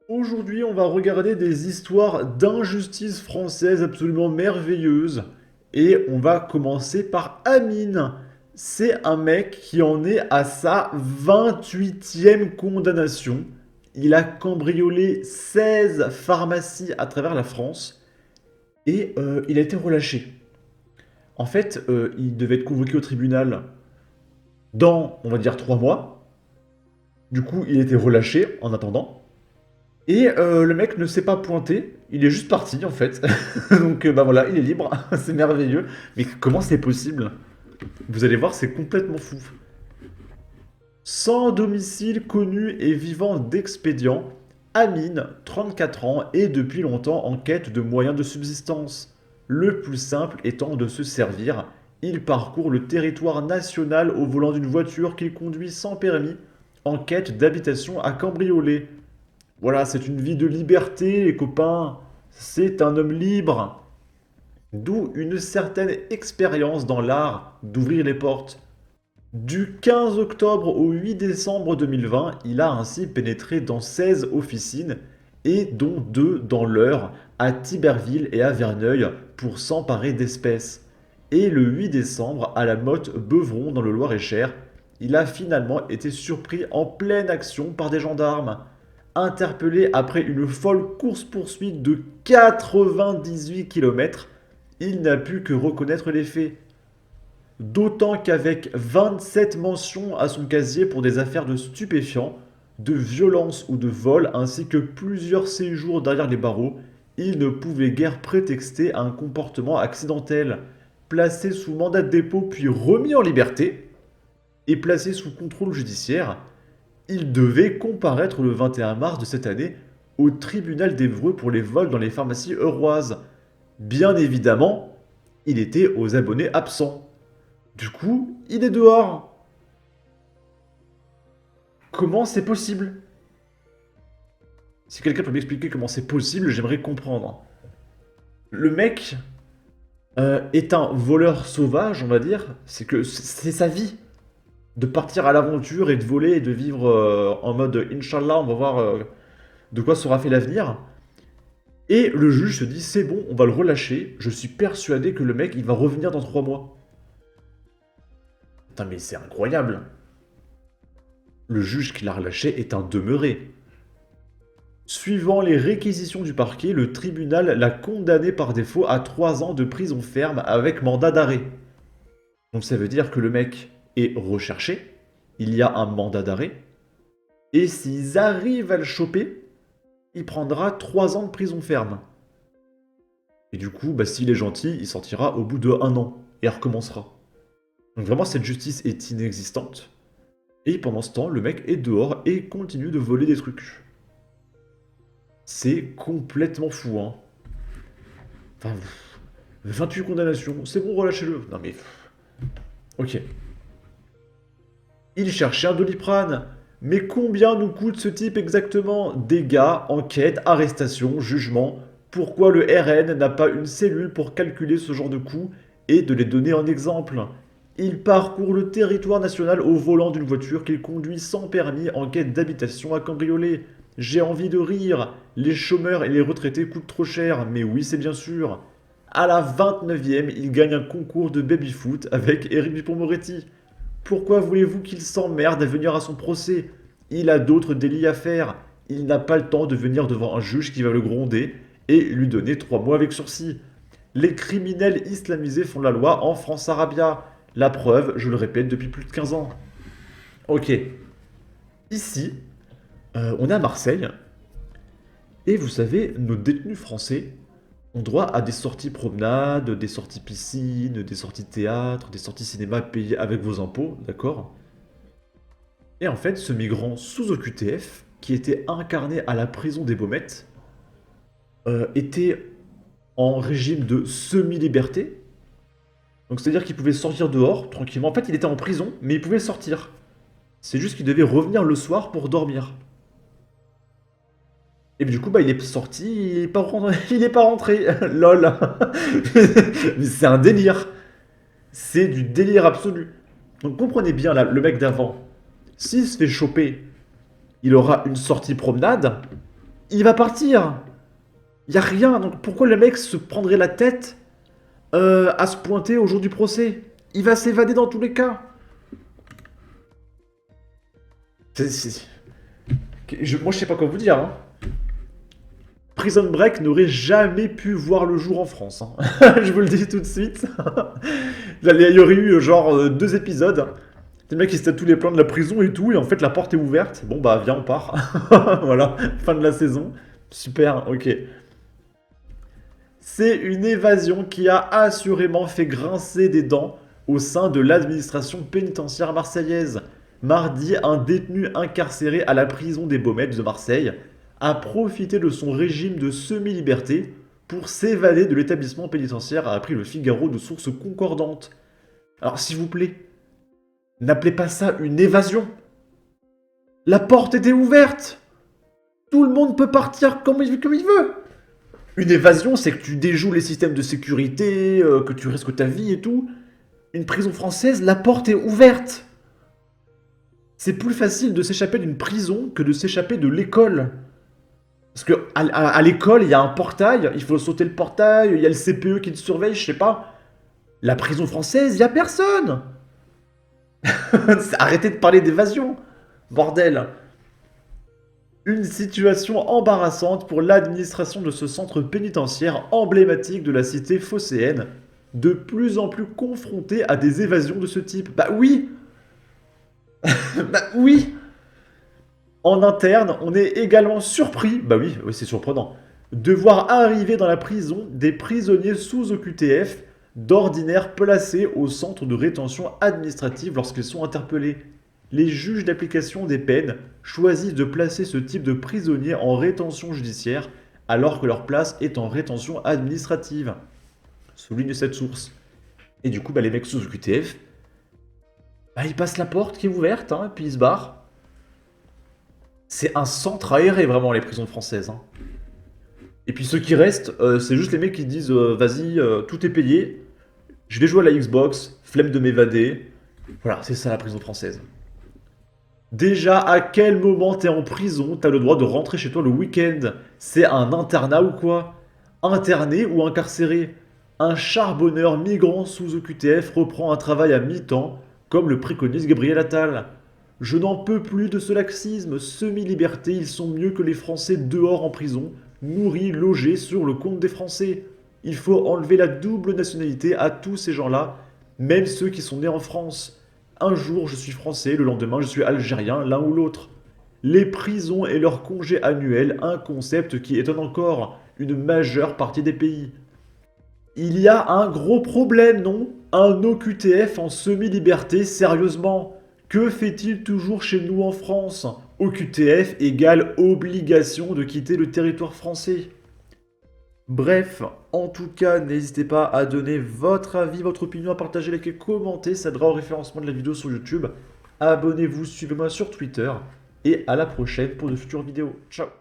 Aujourd'hui, on va regarder des histoires d'injustice française absolument merveilleuses. Et on va commencer par Amine. C'est un mec qui en est à sa 28e condamnation. Il a cambriolé 16 pharmacies à travers la France et il a été relâché. En fait, il devait être convoqué au tribunal dans, on va dire, 3 mois. Du coup, il a été relâché en attendant. Et le mec ne s'est pas pointé, il est juste parti en fait. Donc bah voilà, il est libre, c'est merveilleux. Mais comment c'est possible? Vous allez voir, c'est complètement fou. Sans domicile connu et vivant d'expédient, Amine, 34 ans, est depuis longtemps en quête de moyens de subsistance. Le plus simple étant de se servir. Il parcourt le territoire national au volant d'une voiture qu'il conduit sans permis, en quête d'habitation à cambrioler. Voilà, c'est une vie de liberté, les copains. C'est un homme libre. D'où une certaine expérience dans l'art d'ouvrir les portes. Du 15 octobre au 8 décembre 2020, il a ainsi pénétré dans 16 officines, et dont 2 dans l'Eure, à Tiberville et à Verneuil, pour s'emparer d'espèces. Et le 8 décembre, à la motte Beuvron dans le Loir-et-Cher, il a finalement été surpris en pleine action par des gendarmes. Interpellé après une folle course-poursuite de 98 km, il n'a pu que reconnaître les faits. D'autant qu'avec 27 mentions à son casier pour des affaires de stupéfiants, de violence ou de vol, ainsi que plusieurs séjours derrière les barreaux, il ne pouvait guère prétexter à un comportement accidentel. Placé sous mandat de dépôt puis remis en liberté, et placé sous contrôle judiciaire, il devait comparaître le 21 mars de cette année au tribunal d'Évreux pour les vols dans les pharmacies eurroises. Bien évidemment, il était aux abonnés absents. Du coup, il est dehors. Comment c'est possible? Si quelqu'un peut m'expliquer comment c'est possible, j'aimerais comprendre. Le mec est un voleur sauvage, on va dire. C'est que c'est sa vie. De partir à l'aventure et de voler et de vivre en mode Inch'Allah, on va voir de quoi sera fait l'avenir. Et le juge se dit, c'est bon, on va le relâcher. Je suis persuadé que le mec, il va revenir dans 3 mois. Putain, mais c'est incroyable. Le juge qui l'a relâché est un demeuré. Suivant les réquisitions du parquet, le tribunal l'a condamné par défaut à 3 ans de prison ferme avec mandat d'arrêt. Donc ça veut dire que le mec est recherché, il y a un mandat d'arrêt, et s'ils arrivent à le choper, il prendra 3 ans de prison ferme. Et du coup, bah, s'il est gentil, il sortira au bout de 1 an, et recommencera. Donc vraiment, cette justice est inexistante. Et pendant ce temps, le mec est dehors et continue de voler des trucs. C'est complètement fou, hein. Enfin, 28 condamnations, c'est bon, relâchez-le. Non mais... Ok. Il cherchait un Doliprane. Mais combien nous coûte ce type exactement? Dégâts, enquête, arrestation, jugement. Pourquoi le RN n'a pas une cellule pour calculer ce genre de coûts et de les donner en exemple? Il parcourt le territoire national au volant d'une voiture qu'il conduit sans permis en quête d'habitation à cambrioler. J'ai envie de rire. Les chômeurs et les retraités coûtent trop cher, mais oui, c'est bien sûr. À la 29e, il gagne un concours de baby-foot avec Éric Dupond-Moretti. Pourquoi voulez-vous qu'il s'emmerde à venir à son procès? Il a d'autres délits à faire. Il n'a pas le temps de venir devant un juge qui va le gronder et lui donner 3 mois avec sursis. Les criminels islamisés font la loi en France-Arabia. La preuve, je le répète depuis plus de 15 ans. Ok. Ici, on est à Marseille. Et vous savez, nos détenus français ont droit à des sorties promenades, des sorties piscine, des sorties théâtre, des sorties cinéma payées avec vos impôts, d'accord? Et en fait, ce migrant sous OQTF, qui était incarné à la prison des Baumettes, était en régime de semi-liberté. Donc c'est-à-dire qu'il pouvait sortir dehors tranquillement. En fait, il était en prison, mais il pouvait sortir. C'est juste qu'il devait revenir le soir pour dormir. Et du coup, bah, il est sorti, il est pas rentré. Lol. Mais c'est un délire. C'est du délire absolu. Donc comprenez bien là, le mec d'avant. S'il se fait choper, il aura une sortie promenade. il va partir. Il y a rien, donc pourquoi le mec se prendrait la tête à se pointer au jour du procès? Il va s'évader dans tous les cas. Moi, je sais pas quoi vous dire. Hein. Prison Break n'aurait jamais pu voir le jour en France. Hein. Je vous le dis tout de suite. Il y aurait eu genre 2 épisodes. Les mecs, ils se tous les plans de la prison et tout, et en fait, la porte est ouverte. Bon, bah, viens, on part. Voilà, fin de la saison. Super, ok. C'est une évasion qui a assurément fait grincer des dents au sein de l'administration pénitentiaire marseillaise. Mardi, un détenu incarcéré à la prison des Baumettes de Marseille a profité de son régime de semi-liberté pour s'évader de l'établissement pénitentiaire, a appris le Figaro de sources concordantes. Alors s'il vous plaît, n'appelez pas ça une évasion. La porte était ouverte. Tout le monde peut partir comme il veut. Une évasion, c'est que tu déjoues les systèmes de sécurité, que tu risques ta vie et tout. Une prison française, la porte est ouverte. C'est plus facile de s'échapper d'une prison que de s'échapper de l'école. Parce que à l'école, il y a un portail, il faut sauter le portail, il y a le CPE qui te surveille, je sais pas. La prison française, il y a personne. Arrêtez de parler d'évasion, bordel. Une situation embarrassante pour l'administration de ce centre pénitentiaire emblématique de la cité phocéenne, de plus en plus confronté à des évasions de ce type. Bah oui. Bah oui. En interne, on est également surpris, bah oui, c'est surprenant, de voir arriver dans la prison des prisonniers sous OQTF, d'ordinaire placés au centre de rétention administrative lorsqu'ils sont interpellés. Les juges d'application des peines choisissent de placer ce type de prisonniers en rétention judiciaire alors que leur place est en rétention administrative, souligne cette source. Et du coup, les mecs sous OQTF, ils passent la porte qui est ouverte, hein, puis ils se barrent. C'est un centre aéré, vraiment, les prisons françaises. Hein. Et puis ceux qui restent, c'est juste les mecs qui disent vas-y, tout est payé, je vais jouer à la Xbox, flemme de m'évader. Voilà, c'est ça la prison française. Déjà, à quel moment t'es en prison, t'as le droit de rentrer chez toi le week-end? C'est un internat ou quoi? Interné ou incarcéré? Un charbonneur migrant sous OQTF reprend un travail à mi-temps, comme le préconise Gabriel Attal. Je n'en peux plus de ce laxisme, semi-liberté, ils sont mieux que les Français dehors en prison, nourris, logés sur le compte des Français. Il faut enlever la double nationalité à tous ces gens-là, même ceux qui sont nés en France. Un jour je suis français, le lendemain je suis algérien, l'un ou l'autre. Les prisons et leurs congés annuels, un concept qui étonne encore une majeure partie des pays. Il y a un gros problème, non? Un OQTF en semi-liberté, sérieusement? Que fait-il toujours chez nous en France? OQTF égale obligation de quitter le territoire français. Bref, en tout cas, n'hésitez pas à donner votre avis, votre opinion, à partager, liker, commenter, ça aidera au référencement de la vidéo sur YouTube. Abonnez-vous, suivez-moi sur Twitter, et à la prochaine pour de futures vidéos. Ciao!